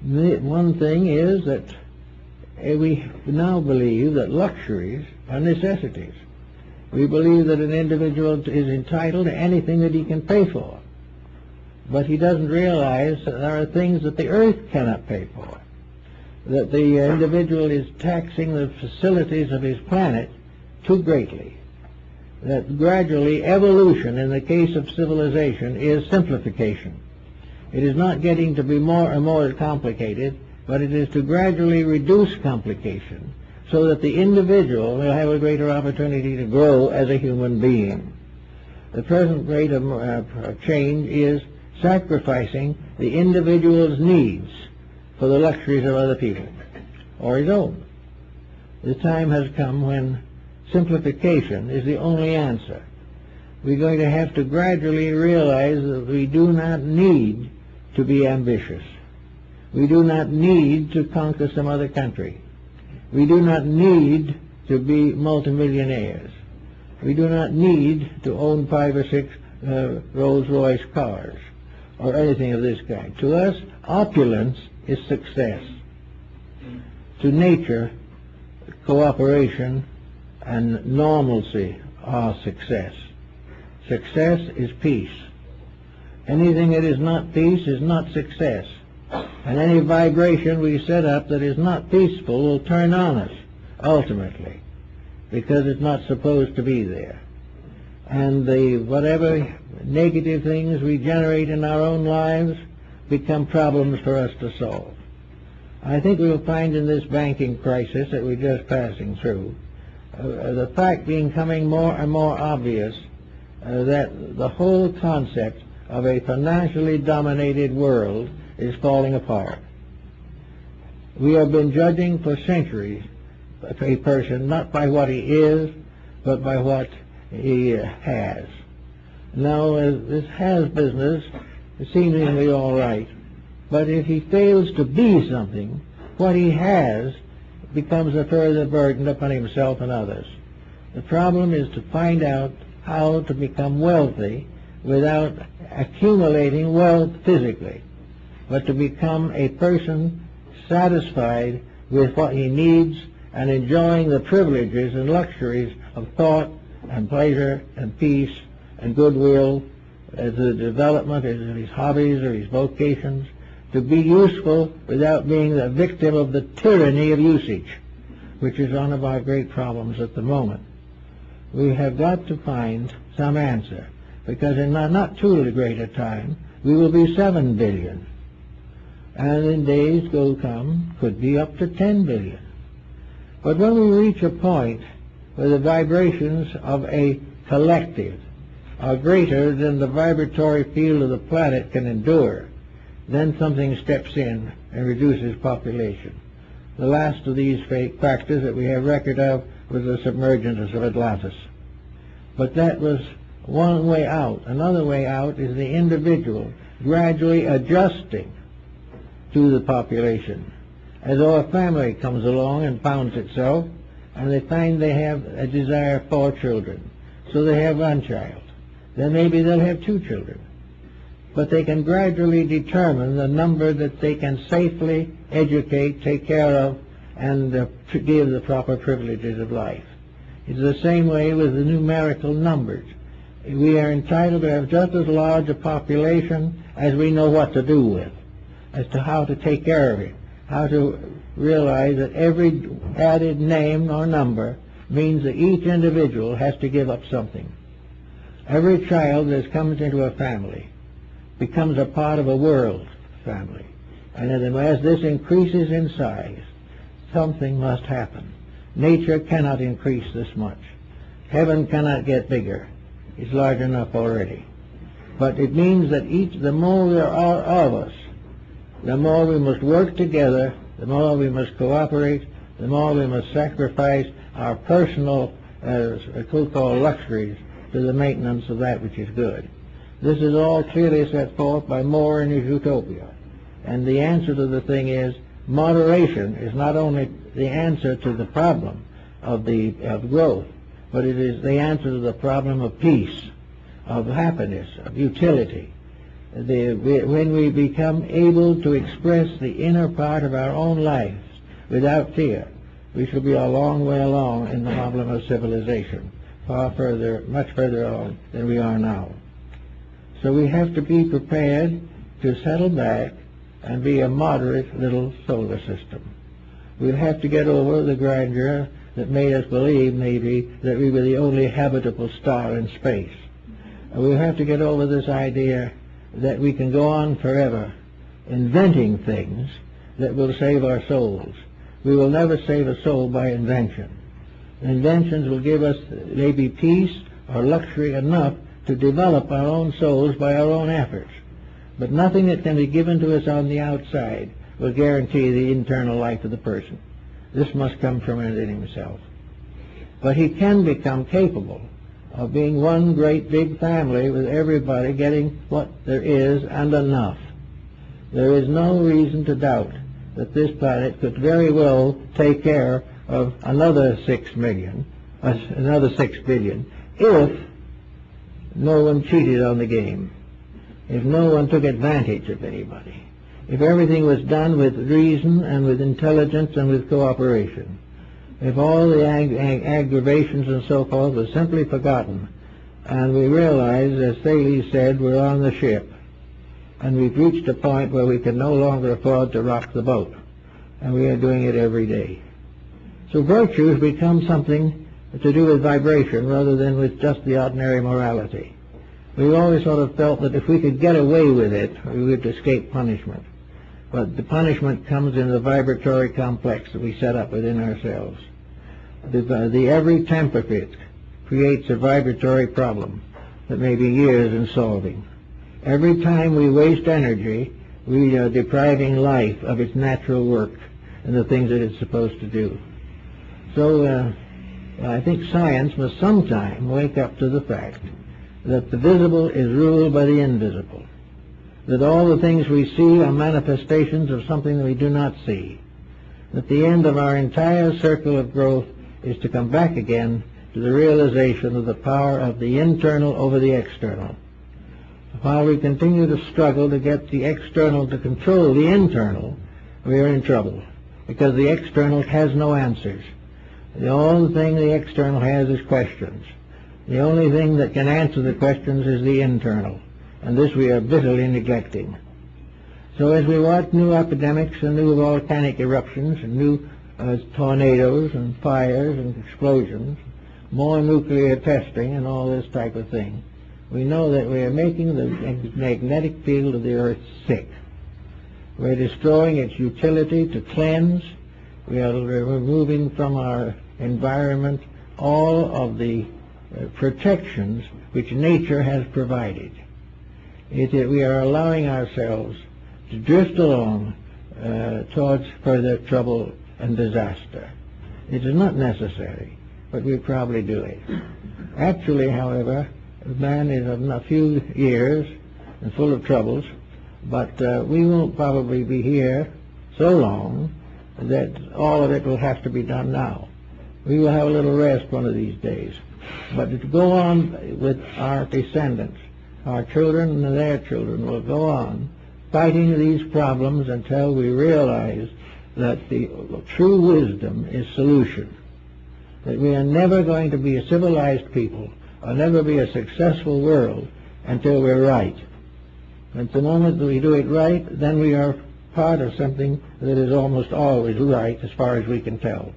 One thing is that we now believe that luxuries are necessities. We believe that an individual is entitled to anything that he can pay for. But he doesn't realize that there are things that the earth cannot pay for, that the individual is taxing the facilities of his planet too greatly, that gradually evolution in the case of civilization is simplification. It is not getting to be more and more complicated, but it is to gradually reduce complication so that the individual will have a greater opportunity to grow as a human being. The present rate of change is sacrificing the individual's needs for the luxuries of other people, or his own. The time has come when simplification is the only answer. We're going to have to gradually realize that we do not need to be ambitious. We do not need to conquer some other country. We do not need to be multimillionaires. We do not need to own 5 or 6 Rolls-Royce cars or anything of this kind. To us, opulence is success. To nature, cooperation and normalcy are success. Success is peace. Anything that is not peace is not success. And any vibration we set up that is not peaceful will turn on us, ultimately, because it's not supposed to be there. And whatever negative things we generate in our own lives become problems for us to solve. I think we'll find in this banking crisis that we're just passing through, the fact becoming more and more obvious that the whole concept of a financially dominated world is falling apart. We have been judging for centuries a person not by what he is, but by what he has. Now, this has business is seemingly all right, but if he fails to be something, what he has becomes a further burden upon himself and others. The problem is to find out how to become wealthy without accumulating wealth physically, but to become a person satisfied with what he needs and enjoying the privileges and luxuries of thought and pleasure and peace and goodwill as the development of his hobbies or his vocations, to be useful without being the victim of the tyranny of usage, which is one of our great problems at the moment. We have got to find some answer, because in not too great a time we will be 7 billion. And in days to come could be up to 10 billion. But when we reach a point where the vibrations of a collective are greater than the vibratory field of the planet can endure, then something steps in and reduces population. The last of these factors that we have record of was the submergence of Atlantis. But that was one way out. Another way out is the individual gradually adjusting to the population. As though a family comes along and founds itself, and they find they have a desire for children, so they have one child. Then maybe they'll have 2 children. But they can gradually determine the number that they can safely educate, take care of, and give the proper privileges of life. It's the same way with the numerical numbers. We are entitled to have just as large a population as we know what to do with, as to how to take care of it, how to realize that every added name or number means that each individual has to give up something. Every child that comes into a family becomes a part of a world family. And as this increases in size, something must happen. Nature cannot increase this much. Heaven cannot get bigger. It's large enough already. But it means that the more there are of us, the more we must work together, the more we must cooperate, the more we must sacrifice our personal so-called luxuries to the maintenance of that which is good. This is all clearly set forth by More in his Utopia. And the answer to the thing is, moderation is not only the answer to the problem of growth, but it is the answer to the problem of peace, of happiness, of utility. when we become able to express the inner part of our own lives without fear, we shall be a long way along in the problem of civilization, far further, much further on than we are now. So we have to be prepared to settle back and be a moderate little solar system. We'll have to get over the grandeur that made us believe, maybe, that we were the only habitable star in space. We'll have to get over this idea that we can go on forever inventing things that will save our souls. We will never save a soul by invention. Inventions will give us maybe peace or luxury enough to develop our own souls by our own efforts. But nothing that can be given to us on the outside will guarantee the internal life of the person. This must come from within himself. But he can become capable of being one great big family with everybody getting what there is and enough. There is no reason to doubt that this planet could very well take care of another 6 million, another 6 billion, if no one cheated on the game, if no one took advantage of anybody, if everything was done with reason and with intelligence and with cooperation, if all the aggravations and so forth were simply forgotten, and we realize, as Thales said, we're on the ship, and we've reached a point where we can no longer afford to rock the boat, and we are doing it every day. So virtues become something to do with vibration rather than with just the ordinary morality. We've always sort of felt that if we could get away with it, we would escape punishment. But the punishment comes in the vibratory complex that we set up within ourselves. The every temper fit creates a vibratory problem that may be years in solving. Every time we waste energy, we are depriving life of its natural work and the things that it's supposed to do. So I think science must sometime wake up to the fact that the visible is ruled by the invisible, that all the things we see are manifestations of something that we do not see, that the end of our entire circle of growth is to come back again to the realization of the power of the internal over the external. While we continue to struggle to get the external to control the internal, we are in trouble, because the external has no answers. The only thing the external has is questions. The only thing that can answer the questions is the internal, and this we are bitterly neglecting. So as we watch new epidemics and new volcanic eruptions and new tornadoes and fires and explosions, more nuclear testing and all this type of thing, we know that we are making the magnetic field of the Earth sick. We're destroying its utility to cleanse. We are removing from our environment all of the protections which nature has provided. We are allowing ourselves to drift along towards further trouble and disaster. It is not necessary, but we probably do it. Actually, however, man is of a few years and full of troubles, but we won't probably be here so long that all of it will have to be done now. We will have a little rest one of these days. But to go on with our descendants, our children and their children will go on fighting these problems until we realize that the true wisdom is solution. That we are never going to be a civilized people or never be a successful world until we're right. At the moment that we do it right, then we are part of something that is almost always right as far as we can tell.